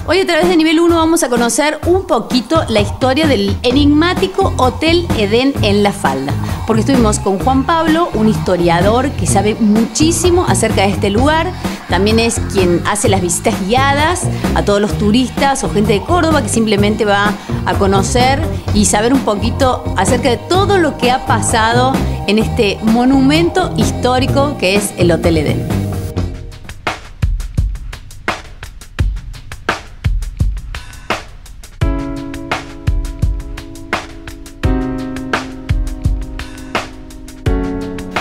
Hoy a través de Nivel 1 vamos a conocer un poquito la historia del enigmático Hotel Edén en La Falda. Porque estuvimos con Juan Pablo, un historiador que sabe muchísimo acerca de este lugar. También es quien hace las visitas guiadas a todos los turistas o gente de Córdoba que simplemente va a conocer y saber un poquito acerca de todo lo que ha pasado en este monumento histórico que es el Hotel Edén.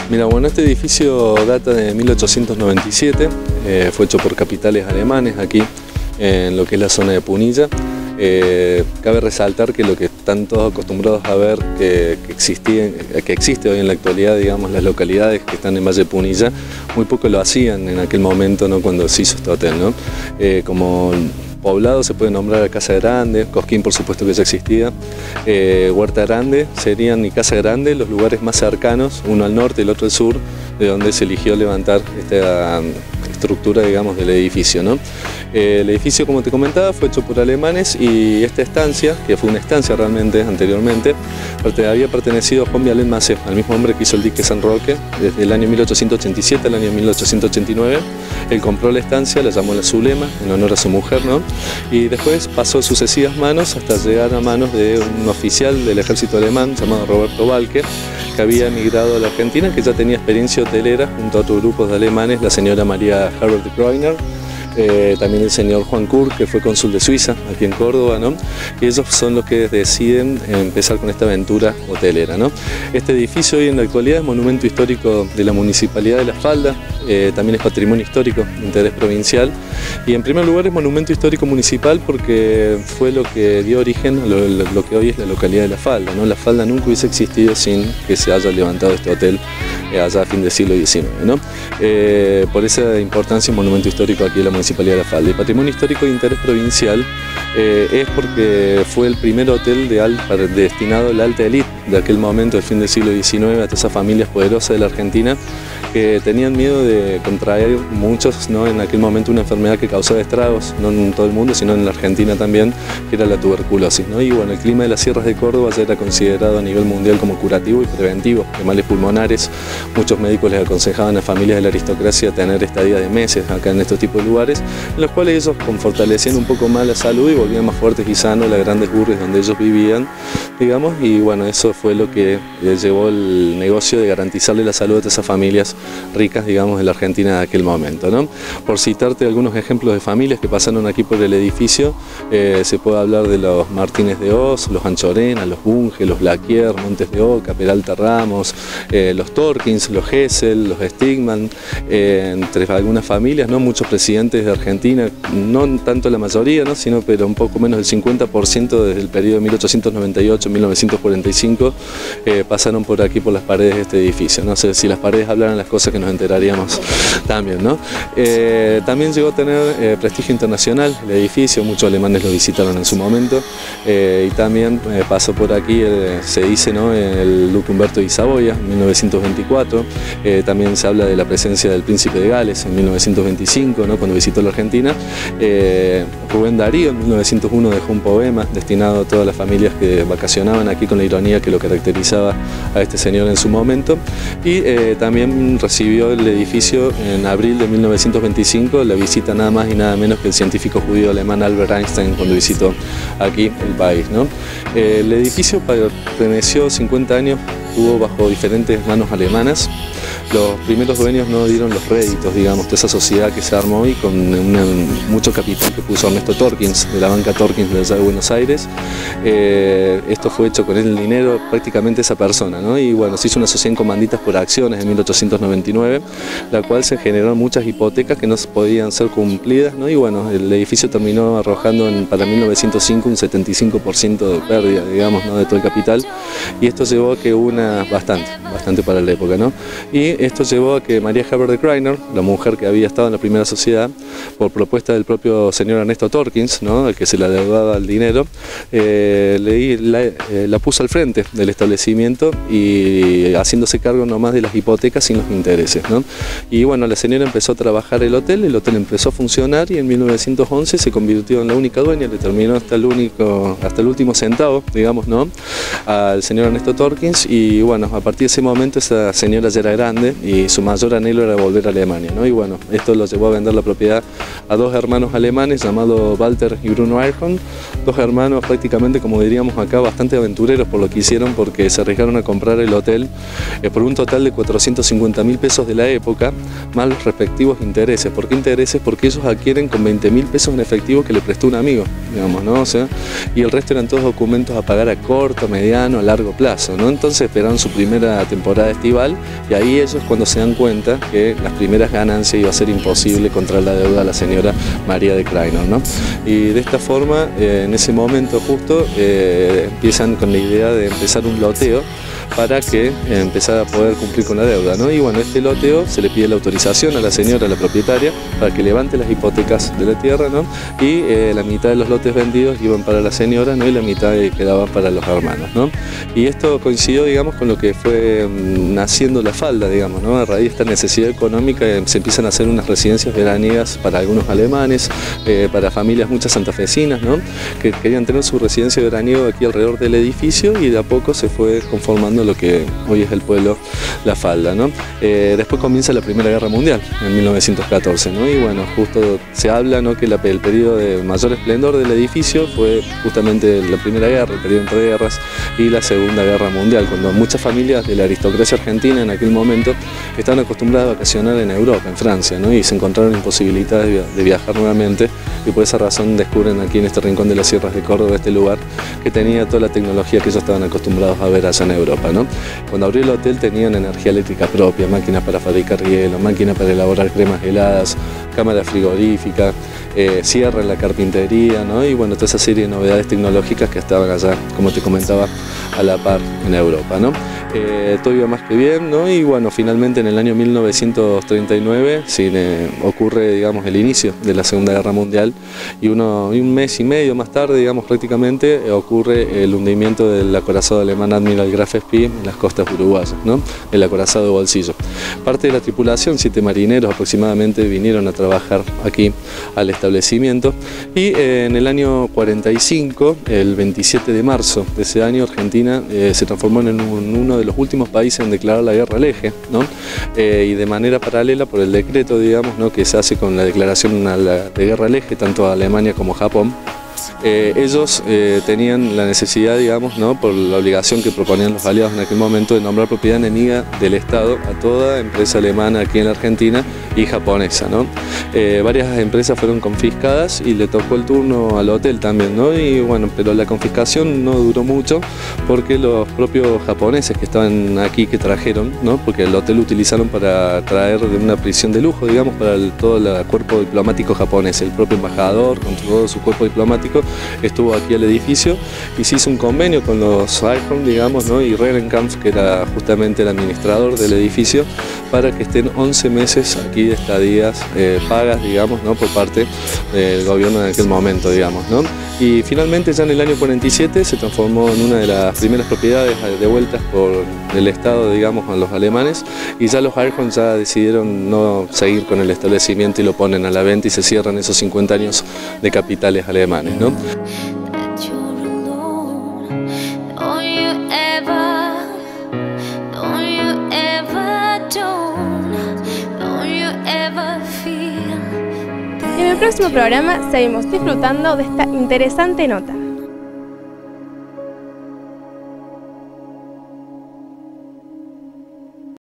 Mira, bueno, este edificio data de 1897, fue hecho por capitales alemanes aquí en lo que es la zona de Punilla. Cabe resaltar que lo que están todos acostumbrados a ver que existe hoy en la actualidad, digamos, las localidades que están en Valle de Punilla, muy poco lo hacían en aquel momento, ¿no?, cuando se hizo este hotel, ¿no? Como poblado se puede nombrar a Casa Grande, Cosquín por supuesto que ya existía, Huerta Grande serían y Casa Grande los lugares más cercanos, uno al norte y el otro al sur, de donde se eligió levantar esta estructura, digamos, del edificio, ¿no? El edificio, como te comentaba, fue hecho por alemanes y esta estancia, que fue una estancia realmente anteriormente, había pertenecido a Juan Vialén Macé, al mismo hombre que hizo el dique San Roque, desde el año 1887 al año 1889. Él compró la estancia, la llamó La Zulema, en honor a su mujer, ¿no? Y después pasó sucesivas manos hasta llegar a manos de un oficial del ejército alemán llamado Roberto Balke, que había emigrado a la Argentina, que ya tenía experiencia hotelera junto a otros grupos de alemanes, la señora María Herbert Greuner, también el señor Juan Kurk, que fue cónsul de Suiza aquí en Córdoba, ¿no? Y ellos son los que deciden empezar con esta aventura hotelera, ¿no? Este edificio hoy en la actualidad es monumento histórico de la Municipalidad de La Falda, también es patrimonio histórico de interés provincial, y en primer lugar es monumento histórico municipal porque fue lo que dio origen a lo que hoy es la localidad de La Falda, ¿no? La Falda nunca hubiese existido sin que se haya levantado este hotel allá a fin del siglo XIX, ¿no? Por esa importancia, un monumento histórico aquí en la Municipalidad de La Falda. Y patrimonio histórico de interés provincial es porque fue el primer hotel destinado a la alta élite de aquel momento, del fin del siglo XIX, a todas esas familias poderosas de la Argentina que tenían miedo de contraer muchos, ¿no?, en aquel momento una enfermedad que causaba estragos, no en todo el mundo, sino en la Argentina también, que era la tuberculosis, ¿no? Y bueno, el clima de las sierras de Córdoba ya era considerado a nivel mundial como curativo y preventivo de males pulmonares. Muchos médicos les aconsejaban a familias de la aristocracia tener estadías de meses acá en estos tipos de lugares, en los cuales ellos fortalecían un poco más la salud y volvían más fuertes y sanos las grandes urbes donde ellos vivían, digamos, y bueno, eso fue lo que llevó el negocio de garantizarle la salud a todas esas familias ricas, digamos, de la Argentina de aquel momento, ¿no? Por citarte algunos ejemplos de familias que pasaron aquí por el edificio, se puede hablar de los Martínez de Oz, los Anchorena, los Bunge, los Blaquier, Montes de Oca, Peralta Ramos, los Torkins, los Gesell, los Stigman, entre algunas familias, ¿no? Muchos presidentes de Argentina, no tanto la mayoría, ¿no?, sino pero un poco menos del 50% desde el periodo de 1898-1945 pasaron por aquí, por las paredes de este edificio. No sé si las paredes hablaran las cosas que nos enteraríamos también, ¿no? También llegó a tener prestigio internacional el edificio, muchos alemanes lo visitaron en su momento, y también pasó por aquí, se dice, ¿no?, el duque Humberto de Saboya en 1924, también se habla de la presencia del príncipe de Gales en 1925, ¿no?, cuando visitó la Argentina. Rubén Darío en 1901 dejó un poema destinado a todas las familias que vacacionaban aquí, con la ironía que lo caracterizaba a este señor en su momento, y también recibió el edificio en abril de 1925 la visita nada más y nada menos que el científico judío alemán Albert Einstein cuando visitó aquí el país, ¿no? El edificio perteneció 50 años, estuvo bajo diferentes manos alemanas. Los primeros dueños no dieron los réditos, digamos, de esa sociedad que se armó y con mucho capital que puso Ernesto Torkins, de la banca Torkins de allá de Buenos Aires. Esto fue hecho con el dinero prácticamente de esa persona, ¿no? Y bueno, se hizo una sociedad en comanditas por acciones en 1899, la cual se generaron muchas hipotecas que no podían ser cumplidas, ¿no? Y bueno, el edificio terminó arrojando para 1905 un 75% de pérdida, digamos, ¿no?, de todo el capital, y esto llevó a que hubo bastante para la época, ¿no? Y Esto llevó a que María Herbert de Kreiner, la mujer que había estado en la primera sociedad, por propuesta del propio señor Ernesto Torkins, ¿no?, al que se le adeudaba el dinero, la puso al frente del establecimiento y haciéndose cargo nomás de las hipotecas sin los intereses, ¿no? Y bueno, la señora empezó a trabajar el hotel empezó a funcionar y en 1911 se convirtió en la única dueña, le terminó hasta el último centavo, digamos, ¿no?, al señor Ernesto Torkins. Y bueno, a partir de ese momento esa señora ya era grande y su mayor anhelo era volver a Alemania, ¿no? Y bueno, esto lo llevó a vender la propiedad a dos hermanos alemanes llamados Walter y Bruno Eichhorn, dos hermanos prácticamente, como diríamos acá, bastante aventureros por lo que hicieron, porque se arriesgaron a comprar el hotel por un total de 450.000 pesos de la época, más los respectivos intereses. ¿Por qué intereses? Porque ellos adquieren con 20.000 pesos en efectivo que le prestó un amigo, digamos, ¿no? O sea, y el resto eran todos documentos a pagar a corto, mediano, a largo plazo, ¿no? Entonces esperaron su primera temporada estival y ahí ellos cuando se dan cuenta que las primeras ganancias iba a ser imposible contra la deuda de la señora María de Kreiner, ¿no? Y de esta forma, en ese momento justo, empiezan con la idea de empezar un loteo para que empezara a poder cumplir con la deuda, ¿no? Y bueno, este loteo se le pide la autorización a la señora, la propietaria, para que levante las hipotecas de la tierra, ¿no? Y la mitad de los lotes vendidos iban para la señora, ¿no?, y la mitad quedaba para los hermanos, ¿no? Y esto coincidió, digamos, con lo que fue naciendo La Falda, digamos, ¿no? A raíz de esta necesidad económica se empiezan a hacer unas residencias veraniegas para algunos alemanes, para familias muchas santafesinas, ¿no?, que querían tener su residencia veraniega aquí alrededor del edificio, y de a poco se fue conformando lo que hoy es el pueblo La Falda, ¿no? Después comienza la Primera Guerra Mundial en 1914, ¿no? Y bueno, justo se habla, ¿no?, que el periodo de mayor esplendor del edificio fue justamente la Primera Guerra, el periodo entre guerras, y la Segunda Guerra Mundial, cuando muchas familias de la aristocracia argentina en aquel momento estaban acostumbradas a vacacionar en Europa, en Francia, ¿no?, y se encontraron imposibilidades de viajar nuevamente, y por esa razón descubren aquí en este rincón de las sierras de Córdoba este lugar que tenía toda la tecnología que ellos estaban acostumbrados a ver allá en Europa, ¿no? Cuando abrió el hotel tenían energía eléctrica propia, máquinas para fabricar hielo, máquinas para elaborar cremas heladas, cámara frigorífica, cierre en la carpintería, ¿no? Y bueno, toda esa serie de novedades tecnológicas que estaban allá, como te comentaba, a la par en Europa, ¿no? Todo iba más que bien, ¿no? Y bueno, finalmente en el año 1939 ocurre, digamos, el inicio de la Segunda Guerra Mundial, y un mes y medio más tarde, digamos, prácticamente ocurre el hundimiento del acorazado alemán Admiral Graf Spee en las costas uruguayas, ¿no?, el acorazado de Bolsillo. Parte de la tripulación, 7 marineros aproximadamente, vinieron a trabajar aquí al establecimiento, y en el año 45, el 27 de marzo de ese año, Argentina se transformó en uno de los últimos países en declarar la guerra al eje, ¿no? Y de manera paralela, por el decreto, digamos, ¿no?, que se hace con la declaración de guerra al eje, tanto a Alemania como a Japón, ellos tenían la necesidad, digamos, ¿no?, por la obligación que proponían los aliados en aquel momento, de nombrar propiedad enemiga del Estado a toda empresa alemana aquí en la Argentina y japonesa, ¿no? Varias empresas fueron confiscadas y le tocó el turno al hotel también, ¿no? Y bueno, pero la confiscación no duró mucho, porque los propios japoneses que estaban aquí, que trajeron, ¿no?, porque el hotel lo utilizaron para traer de una prisión de lujo, digamos, para todo el cuerpo diplomático japonés. El propio embajador, con todo su cuerpo diplomático, estuvo aquí al edificio, y se hizo un convenio con los Eichhorn, digamos, ¿no?, y Rehrenkampf, que era justamente el administrador del edificio, para que estén 11 meses aquí de estadías pagas, digamos, ¿no?, por parte del gobierno en aquel momento, digamos, ¿no? Y finalmente ya en el año 47 se transformó en una de las primeras propiedades devueltas por el Estado, digamos, a los alemanes, y ya los Eichhorn ya decidieron no seguir con el establecimiento y lo ponen a la venta, y se cierran esos 50 años de capitales alemanes, ¿no? En el próximo programa seguimos disfrutando de esta interesante nota.